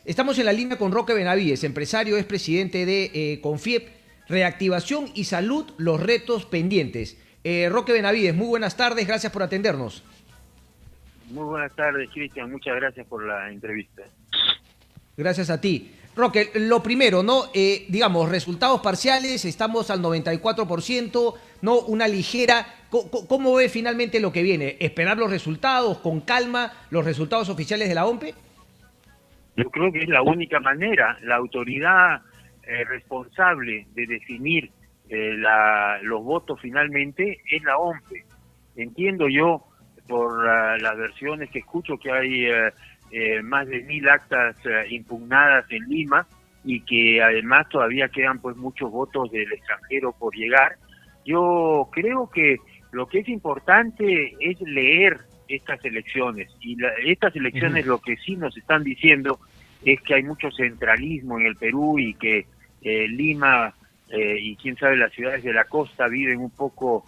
Estamos en la línea con Roque Benavides, empresario, es presidente de Confiep, Reactivación y Salud, los retos pendientes. Roque Benavides, muy buenas tardes, gracias por atendernos. Muy buenas tardes, Cristian, muchas gracias por la entrevista. Gracias a ti. Roque, lo primero, ¿no? Digamos, resultados parciales, estamos al 94%, ¿no? Una ligera. ¿Cómo ve finalmente lo que viene? ¿Esperar los resultados con calma, los resultados oficiales de la OMPE? Yo creo que es la única manera. La autoridad responsable de definir los votos finalmente es la OMPE. Entiendo yo, por las versiones que escucho, que hay más de 1000 actas impugnadas en Lima y que además todavía quedan pues muchos votos del extranjero por llegar. Yo creo que lo que es importante es leer estas elecciones, y estas elecciones lo que sí nos están diciendo es que hay mucho centralismo en el Perú y que Lima y quién sabe las ciudades de la costa viven un poco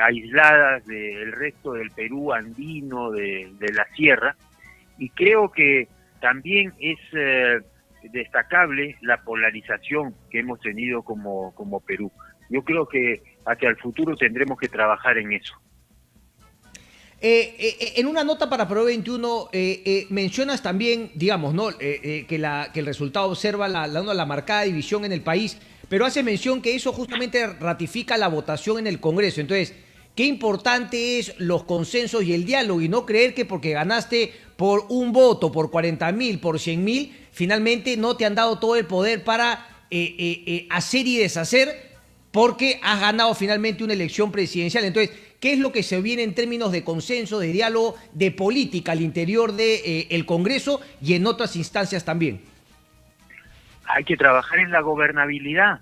aisladas del resto del Perú andino, de la sierra, y creo que también es destacable la polarización que hemos tenido como Perú. Yo creo que hacia el futuro tendremos que trabajar en eso. En una nota para Pro 21 mencionas también, digamos, ¿no? Que el resultado observa la marcada división en el país, pero hace mención que eso justamente ratifica la votación en el Congreso. Entonces, qué importante es los consensos y el diálogo, y no creer que porque ganaste por un voto, por 40.000, por 100.000, finalmente no te han dado todo el poder para hacer y deshacer, porque has ganado finalmente una elección presidencial. Entonces, ¿qué es lo que se viene en términos de consenso, de diálogo, de política al interior del Congreso y en otras instancias también? Hay que trabajar en la gobernabilidad.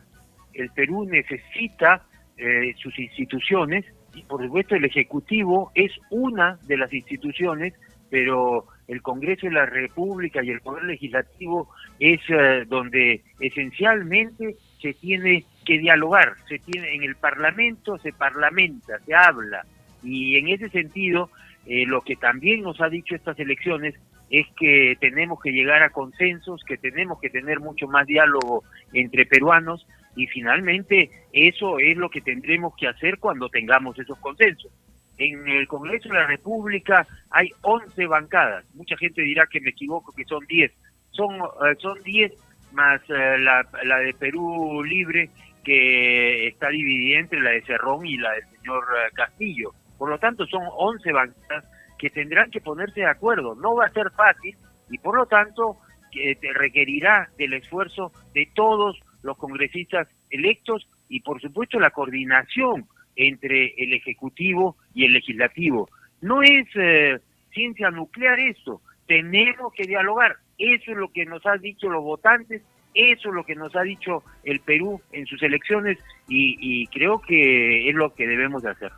El Perú necesita sus instituciones, y por supuesto el Ejecutivo es una de las instituciones, pero el Congreso de la República y el Poder Legislativo es donde esencialmente se tiene que dialogar. En el Parlamento se parlamenta, se habla, y en ese sentido lo que también nos ha dicho estas elecciones es que tenemos que llegar a consensos, que tenemos que tener mucho más diálogo entre peruanos, y finalmente eso es lo que tendremos que hacer cuando tengamos esos consensos. En el Congreso de la República hay 11 bancadas. Mucha gente dirá que me equivoco, que son 10. Son 10 más la de Perú Libre, que está dividida entre la de Cerrón y la del señor Castillo. Por lo tanto, son 11 bancadas que tendrán que ponerse de acuerdo. No va a ser fácil, y por lo tanto requerirá del esfuerzo de todos los congresistas electos y por supuesto la coordinación entre el Ejecutivo y el Legislativo. No es ciencia nuclear esto, tenemos que dialogar. Eso es lo que nos han dicho los votantes, eso es lo que nos ha dicho el Perú en sus elecciones, y creo que es lo que debemos de hacer.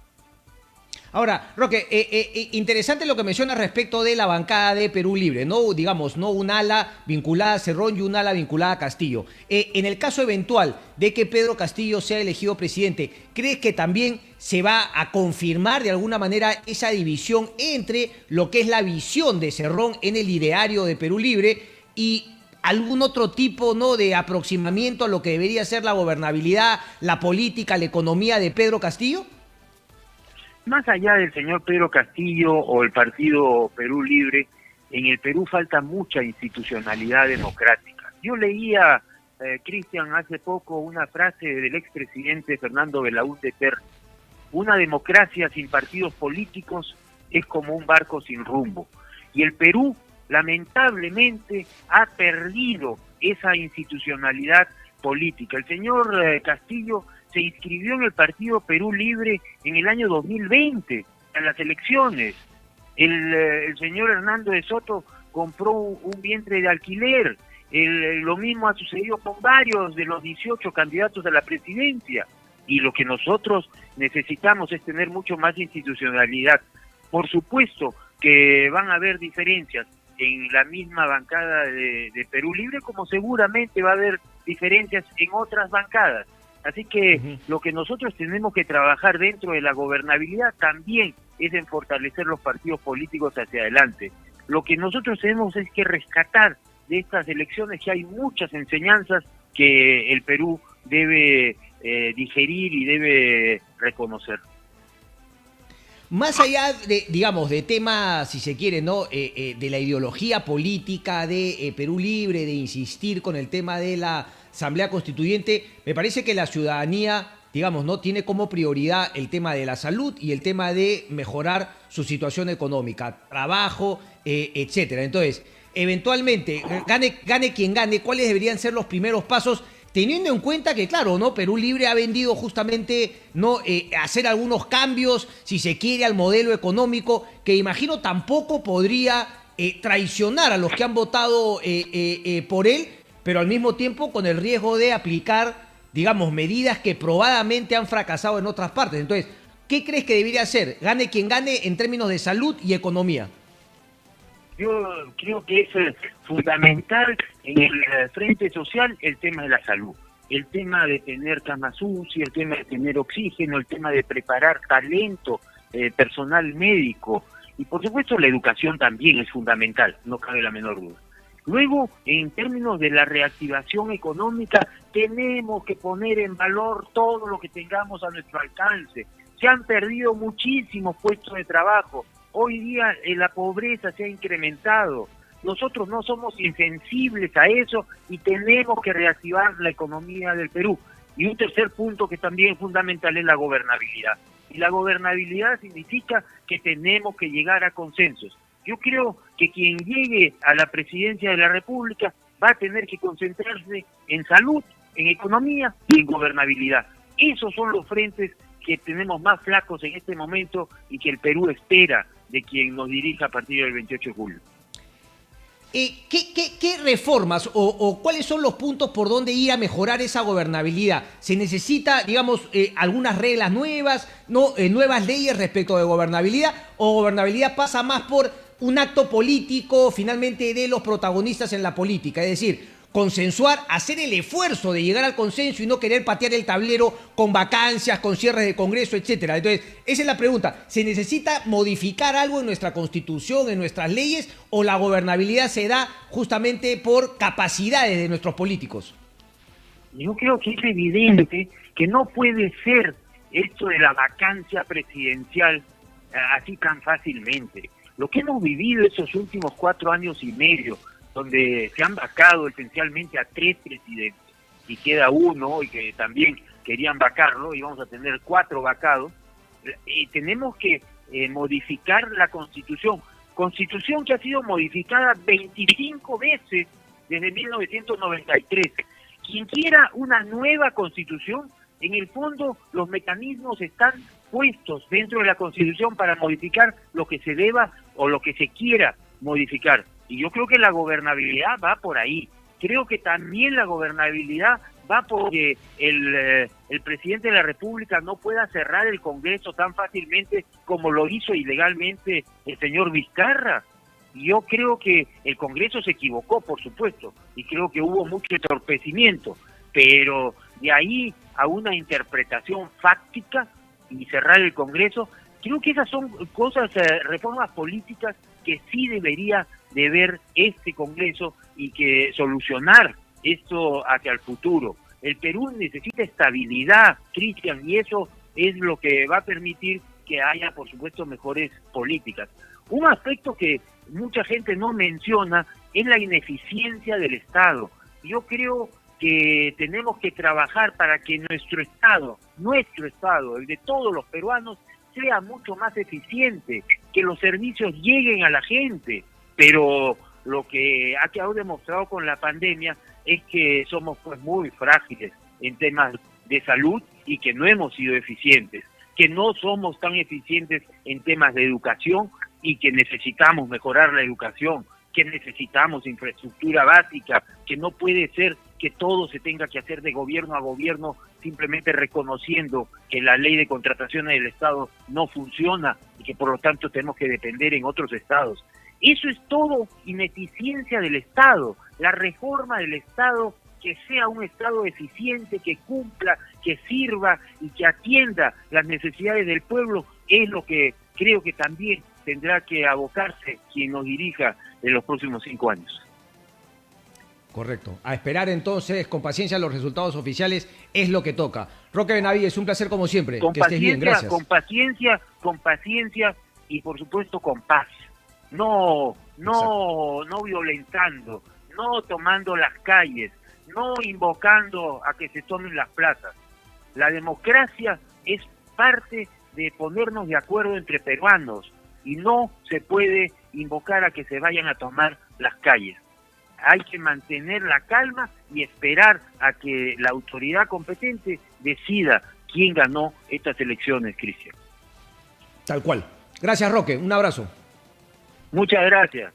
Ahora, Roque, interesante lo que mencionas respecto de la bancada de Perú Libre, ¿no? Digamos, no un ala vinculada a Cerrón y un ala vinculada a Castillo. En el caso eventual de que Pedro Castillo sea elegido presidente, ¿crees que también se va a confirmar de alguna manera esa división entre lo que es la visión de Cerrón en el ideario de Perú Libre y algún otro tipo, ¿no?, de aproximamiento a lo que debería ser la gobernabilidad, la política, la economía de Pedro Castillo? Más allá del señor Pedro Castillo o el partido Perú Libre, en el Perú falta mucha institucionalidad democrática. Yo leía, Cristian, hace poco una frase del expresidente Fernando Belaúnde Terry: una democracia sin partidos políticos es como un barco sin rumbo. Y el Perú, lamentablemente, ha perdido esa institucionalidad política. El señor Castillo se inscribió en el partido Perú Libre en el año 2020, en las elecciones. El señor Hernando de Soto compró un vientre de alquiler. Lo mismo ha sucedido con varios de los 18 candidatos a la presidencia. Y lo que nosotros necesitamos es tener mucho más institucionalidad. Por supuesto que van a haber diferencias en la misma bancada de Perú Libre, como seguramente va a haber diferencias en otras bancadas. Así que lo que nosotros tenemos que trabajar dentro de la gobernabilidad también es en fortalecer los partidos políticos hacia adelante. Lo que nosotros tenemos es que rescatar de estas elecciones que hay muchas enseñanzas que el Perú debe digerir y debe reconocer. Más allá de, digamos, de temas, si se quiere, ¿no? De la ideología política de Perú Libre, de insistir con el tema de la Asamblea Constituyente, me parece que la ciudadanía, digamos, ¿no? Tiene como prioridad el tema de la salud y el tema de mejorar su situación económica, trabajo, etcétera. Entonces, eventualmente, gane quien gane, ¿cuáles deberían ser los primeros pasos? Teniendo en cuenta que, claro, ¿no? Perú Libre ha vendido justamente, ¿no? Hacer algunos cambios, si se quiere, al modelo económico, que imagino tampoco podría traicionar a los que han votado por él, pero al mismo tiempo con el riesgo de aplicar, digamos, medidas que probadamente han fracasado en otras partes. Entonces, ¿qué crees que debería hacer? Gane quien gane en términos de salud y economía. Yo creo que es fundamental en el frente social el tema de la salud, el tema de tener camas UCI, el tema de tener oxígeno, el tema de preparar talento, personal médico, y por supuesto la educación también es fundamental, no cabe la menor duda. Luego, en términos de la reactivación económica, tenemos que poner en valor todo lo que tengamos a nuestro alcance. Se han perdido muchísimos puestos de trabajo. Hoy día la pobreza se ha incrementado. Nosotros no somos insensibles a eso y tenemos que reactivar la economía del Perú. Y un tercer punto que también es fundamental es la gobernabilidad. Y la gobernabilidad significa que tenemos que llegar a consensos. Yo creo que quien llegue a la presidencia de la República va a tener que concentrarse en salud, en economía y en gobernabilidad. Esos son los frentes que tenemos más flacos en este momento y que el Perú espera de quien nos dirija a partir del 28 de julio. ¿Qué reformas o cuáles son los puntos por donde ir a mejorar esa gobernabilidad? ¿Se necesita, digamos, algunas reglas nuevas, nuevas leyes respecto de gobernabilidad? ¿O gobernabilidad pasa más por un acto político, finalmente, de los protagonistas en la política? Es decir, consensuar, hacer el esfuerzo de llegar al consenso y no querer patear el tablero con vacancias, con cierres de Congreso, etcétera. Entonces, esa es la pregunta. ¿Se necesita modificar algo en nuestra Constitución, en nuestras leyes, o la gobernabilidad se da justamente por capacidades de nuestros políticos? Yo creo que es evidente que no puede ser esto de la vacancia presidencial así tan fácilmente. Lo que hemos vivido estos últimos 4 años y medio, donde se han vacado esencialmente a 3 presidentes y queda uno y que también querían vacarlo y vamos a tener 4 vacados, tenemos que modificar la Constitución que ha sido modificada 25 veces desde 1993. Quien quiera una nueva Constitución, en el fondo los mecanismos están puestos dentro de la Constitución para modificar lo que se deba o lo que se quiera modificar. Y yo creo que la gobernabilidad va por ahí. Creo que también la gobernabilidad va porque el presidente de la República no pueda cerrar el Congreso tan fácilmente como lo hizo ilegalmente el señor Vizcarra. Yo creo que el Congreso se equivocó, por supuesto, y creo que hubo mucho entorpecimiento, pero de ahí a una interpretación fáctica y cerrar el Congreso, creo que esas son cosas, reformas políticas que sí debería de ver este Congreso y que solucionar esto hacia el futuro. El Perú necesita estabilidad, Cristian, y eso es lo que va a permitir que haya, por supuesto, mejores políticas. Un aspecto que mucha gente no menciona es la ineficiencia del Estado. Yo creo que tenemos que trabajar para que nuestro Estado, el de todos los peruanos, sea mucho más eficiente, que los servicios lleguen a la gente. Pero lo que ha quedado demostrado con la pandemia es que somos pues muy frágiles en temas de salud y que no hemos sido eficientes, que no somos tan eficientes en temas de educación y que necesitamos mejorar la educación, que necesitamos infraestructura básica, que no puede ser que todo se tenga que hacer de gobierno a gobierno simplemente reconociendo que la ley de contrataciones del Estado no funciona y que por lo tanto tenemos que depender en otros estados. Eso es todo ineficiencia del Estado. La reforma del Estado, que sea un Estado eficiente, que cumpla, que sirva y que atienda las necesidades del pueblo, es lo que creo que también tendrá que abocarse quien nos dirija en los próximos 5 años. Correcto. A esperar entonces con paciencia los resultados oficiales es lo que toca. Roque Benavides, un placer como siempre. Con que estés bien, gracias. con paciencia y por supuesto con paz. No violentando, no tomando las calles, no invocando a que se tomen las plazas. La democracia es parte de ponernos de acuerdo entre peruanos y no se puede invocar a que se vayan a tomar las calles. Hay que mantener la calma y esperar a que la autoridad competente decida quién ganó estas elecciones, Cristian. Tal cual. Gracias, Roque. Un abrazo. Muchas gracias.